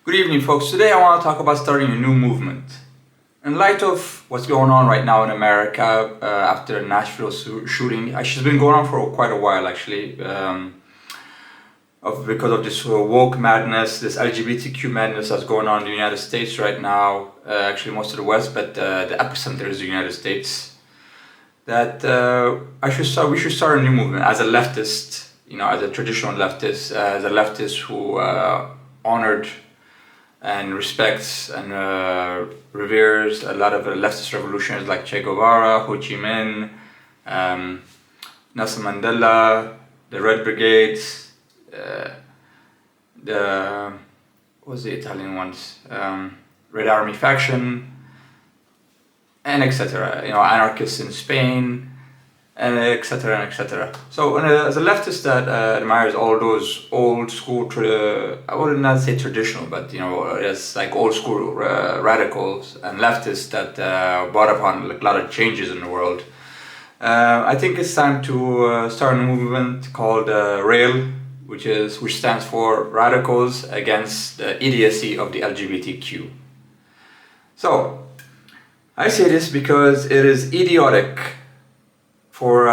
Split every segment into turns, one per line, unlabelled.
Good evening, folks. Today I want to talk about starting a new movement. In light of what's going on right now in America after the Nashville shooting, actually it's been going on for quite a while actually, because of this woke madness, this LGBTQ madness that's going on in the United States right now, actually most of the West, but the epicenter is the United States. That we should start a new movement as a leftist, as a traditional leftist, as a leftist who honored and respects and reveres a lot of leftist revolutionaries like Che Guevara, Ho Chi Minh, Nelson Mandela, the Red Brigades, what was the Italian ones? Red Army faction, and etc. Anarchists in Spain, and etc. and etc. So, as a leftist that admires all those old school, I would not say traditional, but it's like old school radicals and leftists that brought upon a lot of changes in the world. I think it's time to start a movement called RAIL, which stands for Radicals Against the Idiocy of the LGBTQ. So, I say this because it is idiotic for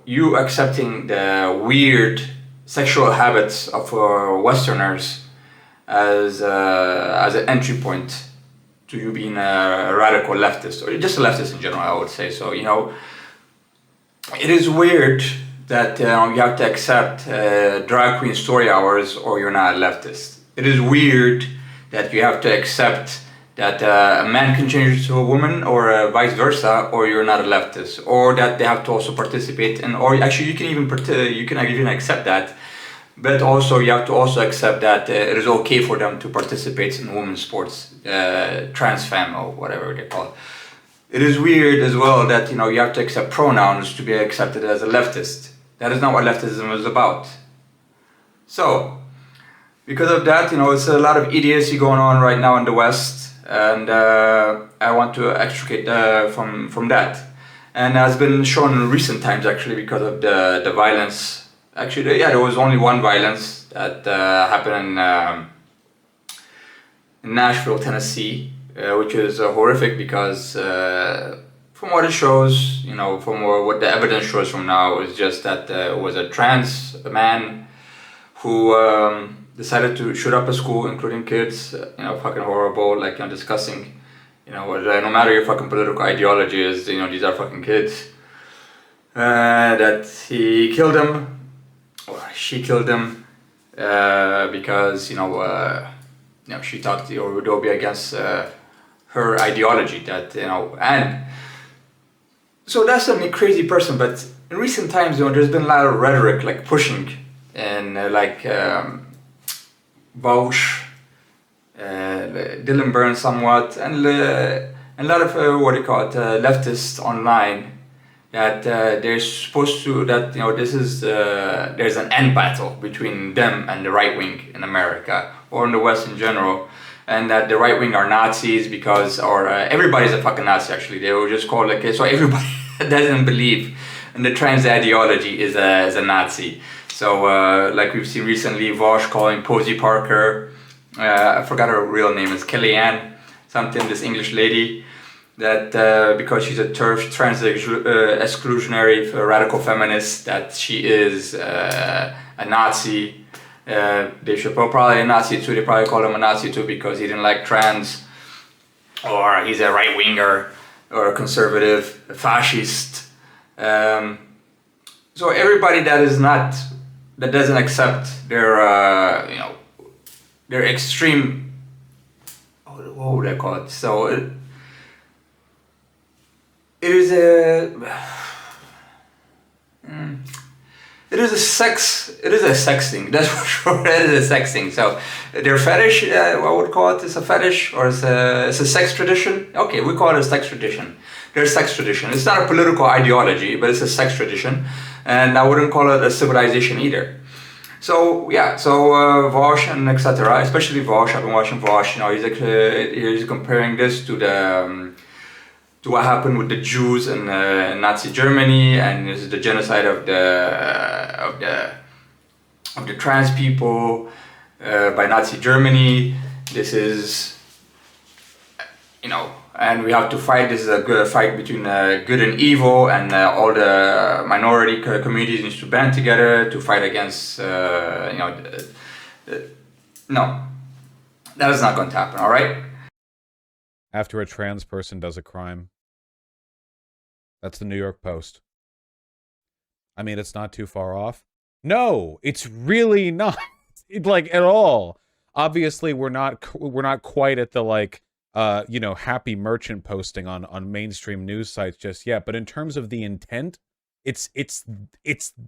you accepting the weird sexual habits of Westerners as an entry point to you being a radical leftist, or just a leftist in general, I would say. So it is weird that you have to accept drag queen story hours or you're not a leftist. It is weird that you have to accept that a man can change to a woman, or vice versa, or you're not a leftist, or that they have to also participate in, or actually you can even accept that, but also you have to also accept that it is okay for them to participate in women's sports, trans femme or whatever they call it. It is weird as well that you have to accept pronouns to be accepted as a leftist. That is not what leftism is about. So, because of that, it's a lot of idiocy going on right now in the West. And I want to extricate from that. And has been shown in recent times actually because of the violence. Actually, there was only one violence that happened in Nashville, Tennessee, which is horrific because from what it shows, from what the evidence shows from now, is just that it was a trans man who decided to shoot up a school, including kids. Fucking horrible, disgusting. No matter your fucking political ideology is, these are fucking kids. That he killed him, or she killed him, because she thought it would go against her ideology. And so that's a crazy person. But in recent times, there's been a lot of rhetoric, pushing, and Vaush, Dylan Burns somewhat, and a lot of leftists online that they're supposed to, that this is there's an end battle between them and the right wing in America or in the West in general, and that the right wing are Nazis because, or everybody's a fucking Nazi actually. They will just call so everybody that doesn't believe in the trans ideology is a Nazi. So, we've seen recently, Vosh calling Posey Parker, I forgot her real name, it's Kellyanne, this English lady, that because she's a trans exclusionary radical feminist, that she is a Nazi. They should probably a Nazi too, they probably call him a Nazi too because he didn't like trans, or he's a right-winger, or a conservative, a fascist. So everybody that doesn't accept their extreme, what would I call it? So it is a sex thing. That's for sure. It is a sex thing. So their fetish, what would call it? It's a fetish, or it's a sex tradition. Okay, we call it a sex tradition. Their sex tradition. It's not a political ideology, but it's a sex tradition. And I wouldn't call it a civilization either. So Vosh and etc. Especially Vosh. I've been watching Vosh. He's comparing this to what happened with the Jews in Nazi Germany, and this is the genocide of the trans people, by Nazi Germany. This is, and we have to fight. This is a good fight between good and evil, and all the minority communities need to band together to fight against, no, that is not going to happen, all right?
After a trans person does a crime. That's the New York Post. I mean, it's not too far off. No, it's really not, like, at all. Obviously, we're not quite at the, like, happy merchant posting on mainstream news sites just yet. But in terms of the intent, it's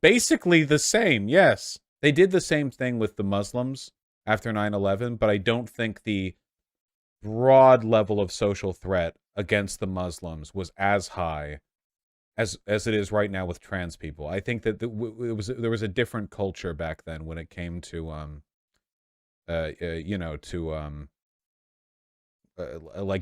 basically the same. Yes, they did the same thing with the Muslims after 9/11, but I don't think the broad level of social threat against the Muslims was as high as it is right now with trans people. I think that there was a different culture back then when it came to like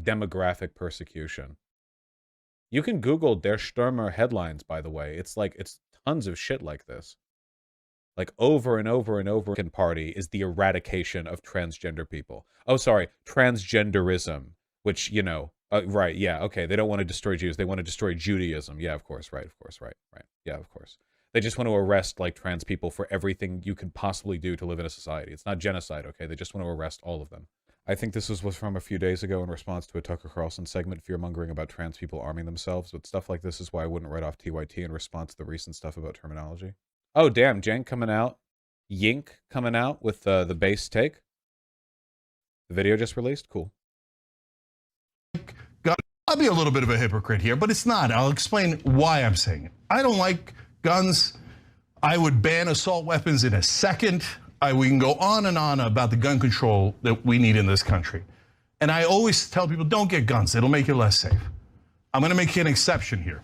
demographic persecution. You can Google Der Stürmer headlines, by the way. It's tons of shit like this. Like over and over and over. Party is the eradication of transgender people. Oh, sorry, transgenderism, which, right, yeah, okay, they don't want to destroy Jews, they want to destroy Judaism. Yeah, of course, right, yeah, of course. They just want to arrest, like, trans people for everything you can possibly do to live in a society. It's not genocide, okay? They just want to arrest all of them. I think this was from a few days ago in response to a Tucker Carlson segment, fear-mongering about trans people arming themselves, but stuff like this is why I wouldn't write off TYT in response to the recent stuff about terminology. Oh, damn, Yink coming out with the base take. The video just released? Cool.
I'll be a little bit of a hypocrite here, but it's not. I'll explain why I'm saying it. I don't like guns. I would ban assault weapons in a second. We can go on and on about the gun control that we need in this country. And I always tell people, don't get guns. It'll make you less safe. I'm gonna make an exception here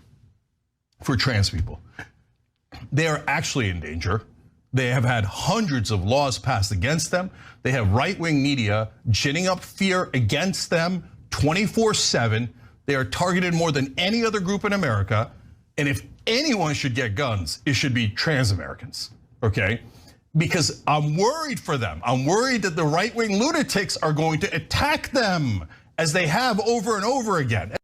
for trans people. They are actually in danger. They have had hundreds of laws passed against them. They have right-wing media ginning up fear against them 24/7. They are targeted more than any other group in America. And if anyone should get guns, it should be trans Americans, okay? Because I'm worried for them. I'm worried that the right-wing lunatics are going to attack them as they have over and over again.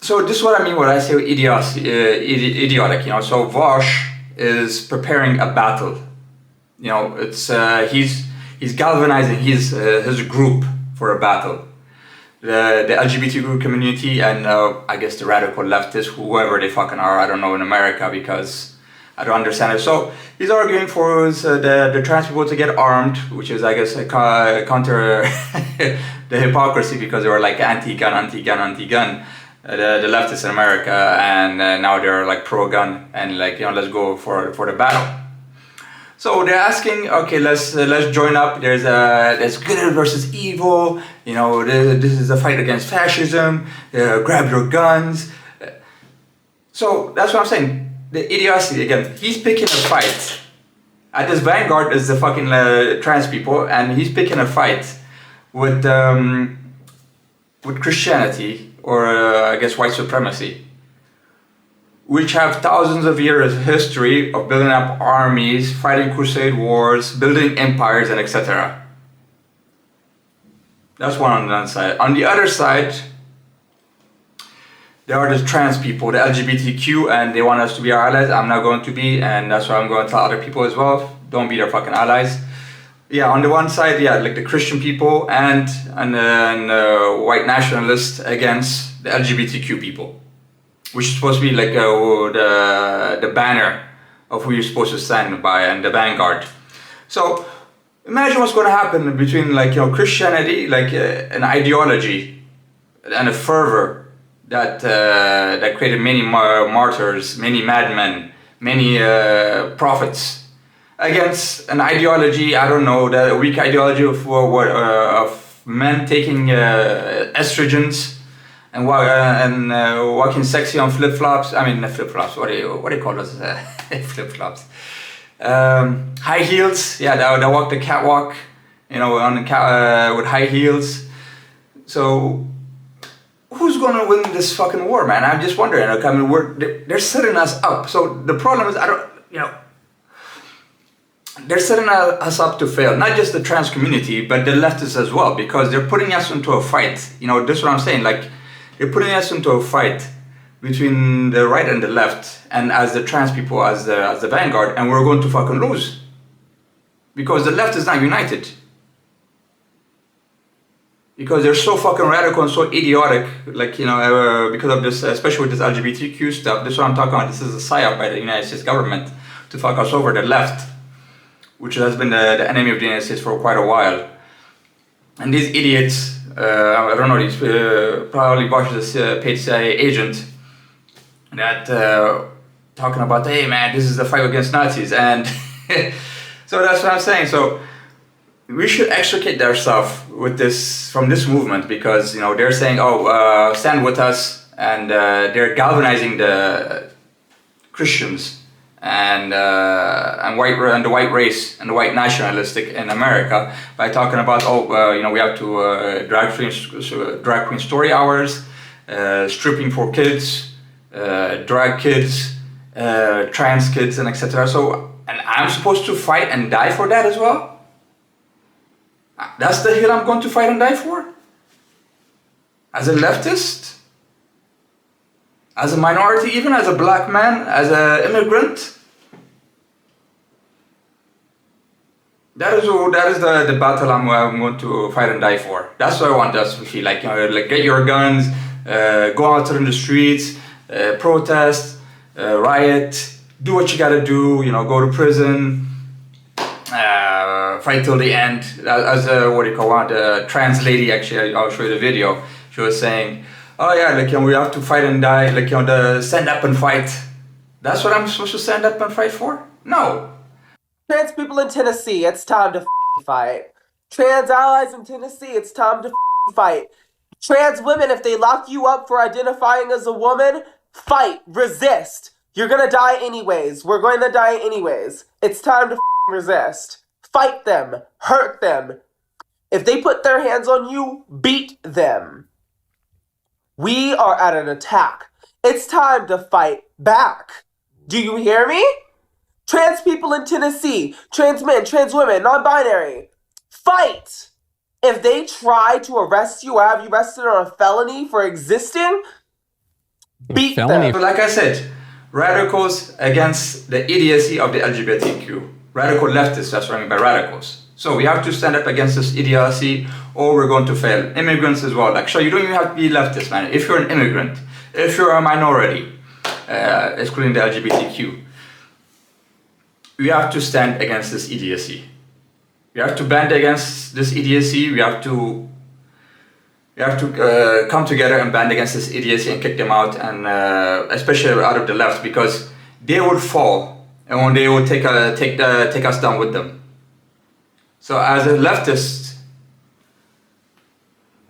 So this is what I mean when I say idiotic. So Vosh is preparing a battle. It's he's galvanizing his group for a battle. The LGBTQ community and I guess the radical leftists, whoever they fucking are, I don't know in America because I don't understand it. So he's arguing for the trans people to get armed, which is, I guess, a counter the hypocrisy because they were like anti-gun. The leftists in America, and now they're like pro-gun and like, let's go for the battle. So they're asking, okay, let's join up. There's good versus evil. This is a fight against fascism. Grab your guns. So that's what I'm saying. The idiocy again. He's picking a fight. At this vanguard is the fucking trans people, and he's picking a fight with Christianity. Or I guess white supremacy, which have thousands of years of history of building up armies, fighting crusade wars, building empires, and etc. That's one on one side. On the other side, there are the trans people, the LGBTQ, and they want us to be our allies. I'm not going to be, and that's why I'm going to tell other people as well, don't be their fucking allies. Yeah, on the one side, yeah, like the Christian people and white nationalists against the LGBTQ people, which is supposed to be like the banner of who you're supposed to stand by and the vanguard. So imagine what's going to happen between Christianity, like an ideology and a fervor that created many martyrs, many madmen, many prophets. Against an ideology, I don't know, the weak ideology of men taking estrogens and walking sexy on flip-flops. I mean, flip-flops. What do you call those? Flip-flops. High heels. Yeah, they walk the catwalk. With high heels. So who's gonna win this fucking war, man? I'm just wondering. I mean, they're setting us up. So the problem is, they're setting us up to fail. Not just the trans community, but the leftists as well, because they're putting us into a fight. You know, this is what I'm saying. Like, they're putting us into a fight between the right and the left, and as the trans people, as the vanguard, and we're going to fucking lose. Because the left is not united. Because they're so fucking radical and so idiotic, like, you know, because of this, especially with this LGBTQ stuff. This is what I'm talking about. This is a psyop by the United States government to fuck us over, the left, which has been the enemy of the United States for quite a while. And these idiots, I don't know, these probably watch this paid CIA agent that talking about, hey man, this is the fight against Nazis, and so that's what I'm saying. So we should extricate ourselves with this from this movement, because, you know, they're saying, oh, stand with us, and they're galvanizing the Christians and the white race and the white nationalistic in America by talking about, you know, we have to drag queen story hours, stripping for kids, drag kids, trans kids, and etc. So, and I'm supposed to fight and die for that as well? That's the hill I'm going to fight and die for? As a leftist? As a minority, even as a black man, as an immigrant? That is the battle I'm going to fight and die for. That's what I want us to feel like. You know, like, get your guns, go out in the streets, protest, riot, do what you gotta do. You know, go to prison, fight till the end. As what do you call it? The trans lady, actually, I'll show you the video. She was saying, oh yeah, like, you know, we have to fight and die, like, you know, stand up and fight. That's what I'm supposed to stand up and fight for? No.
Trans people in Tennessee, it's time to fight. Trans allies in Tennessee, it's time to fight. Trans women, if they lock you up for identifying as a woman, fight, resist. You're gonna die anyways. We're going to die anyways. It's time to resist. Fight them. Hurt them. If they put their hands on you, beat them. We are at an attack. It's time to fight back. Do you hear me? Trans people in Tennessee, trans men, trans women, non-binary, fight! If they try to arrest you or have you arrested on a felony for existing, beat them.
But like I said, radicals against the idiocy of the LGBTQ. Radical leftists, that's what I mean by radicals. So we have to stand up against this idiocy, or we're going to fail. Immigrants as well. Like, so you don't even have to be leftist, man. If you're an immigrant, if you're a minority, excluding the LGBTQ, we have to stand against this idiocy. We have to band against this idiocy. We have to come together and band against this idiocy and kick them out, and especially out of the left, because they would fall, and when they would take us down with them. So as a leftist,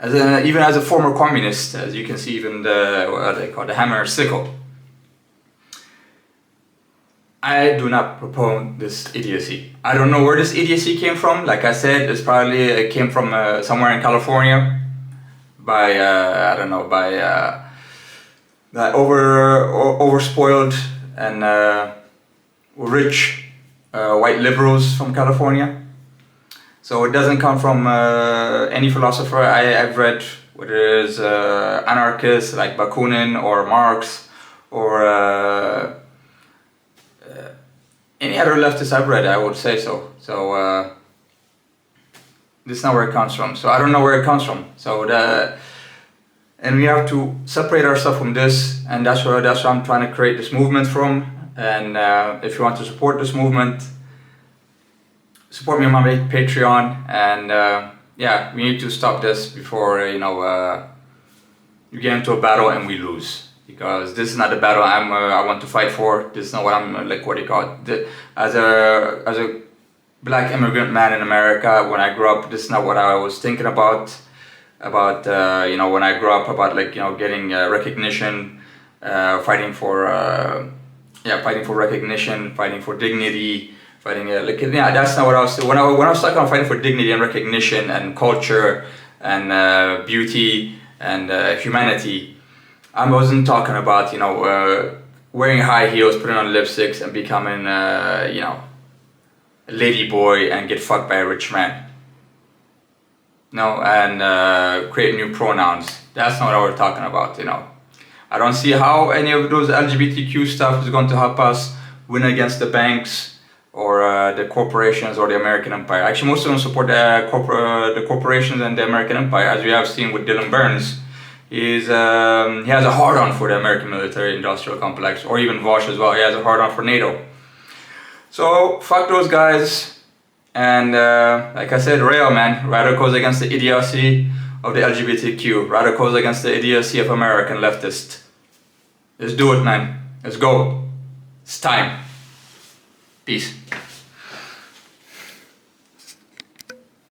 even as a former communist, as you can see, even what they call the hammer and sickle, I do not propose this idiocy. I don't know where this idiocy came from. Like I said, it came from somewhere in California by I don't know, by that overspoiled and rich white liberals from California. So it doesn't come from any philosopher I've read, whether it is anarchists like Bakunin or Marx or any other leftist I've read, I would say so. So this is not where it comes from. So I don't know where it comes from. So and we have to separate ourselves from this, and that's where I'm trying to create this movement from. And if you want to support this movement, support me on my Patreon. And yeah, we need to stop this before you get into a battle and we lose. Because this is not the battle I want to fight for. This is not what I'm like. What do you call it? As a black immigrant man in America, when I grew up, this is not what I was thinking about. When I grew up, about getting recognition, fighting for recognition, fighting for dignity, that's not what I was. When I was talking about fighting for dignity and recognition and culture and beauty and humanity, I wasn't talking about wearing high heels, putting on lipsticks, and becoming a a lady boy and get fucked by a rich man. No, and create new pronouns. That's not what we're talking about, you know. I don't see how any of those LGBTQ stuff is going to help us win against the banks or the corporations or the American empire. Actually, most of them support the corporations and the American empire, as we have seen with Dylan Burns. He has a hard-on for the American military-industrial complex, or even Vosh as well. He has a hard-on for NATO. So fuck those guys. And like I said, real man, radicals against the idiocy of the LGBTQ, radicals against the idiocy of American leftists. Let's do it, man. Let's go. It's time. Peace.